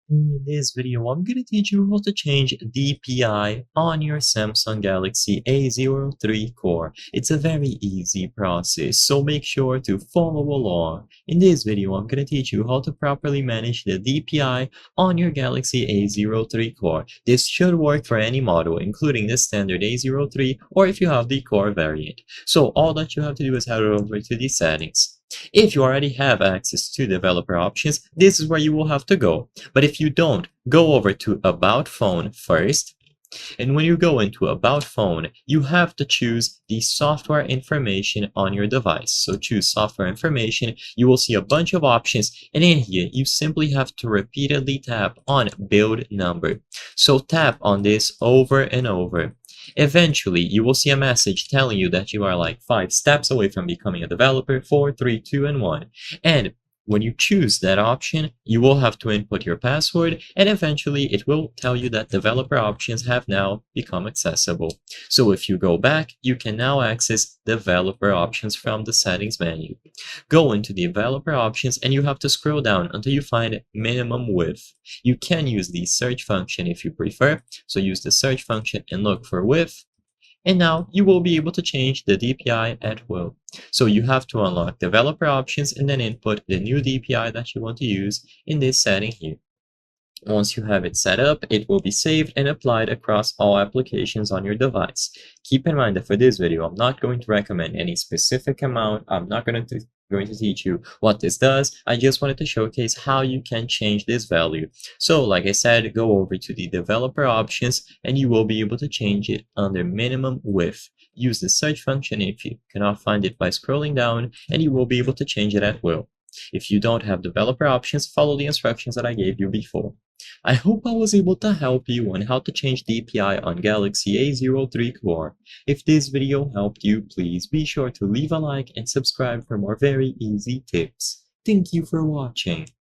In this video, I'm going to teach you how to change DPI on your Samsung Galaxy A03 core. It's a very easy process, so make sure to follow along. In this video, I'm going to teach you how to properly manage the DPI on your Galaxy A03 core. This should work for any model, including the standard A03 or if you have the core variant. So all that you have to do is head over to the settings. If you already have access to developer options, this is where you will have to go. But if you don't, go over to About Phone first. And when you go into About Phone, you have to choose the software information on your device. So choose software information. You will see a bunch of options. And in here, you simply have to repeatedly tap on build number. So tap on this over and over. Eventually, you will see a message telling you that you are like 5 steps away from becoming a developer, 4, 3, 2, and 1. And when you choose that option, you will have to input your password, and eventually it will tell you that developer options have now become accessible. So if you go back, you can now access developer options from the settings menu. Go into the developer options and you have to scroll down until you find minimum width. You can use the search function if you prefer, so use the search function and look for width. And now you will be able to change the DPI at will. So you have to unlock developer options and then input the new DPI that you want to use in this setting here. Once you have it set up, it will be saved and applied across all applications on your device. Keep in mind that for this video, I'm not going to recommend any specific amount. I'm not going to teach you what this does. I just wanted to showcase how you can change this value. So like I said, go over to the developer options and you will be able to change it under minimum width. Use the search function if you cannot find it by scrolling down, and you will be able to change it at will. If you don't have developer options, follow the instructions that I gave you before. I hope I was able to help you on how to change DPI on Galaxy A03 core. If this video helped you, please be sure to leave a like and subscribe for more very easy tips. Thank you for watching.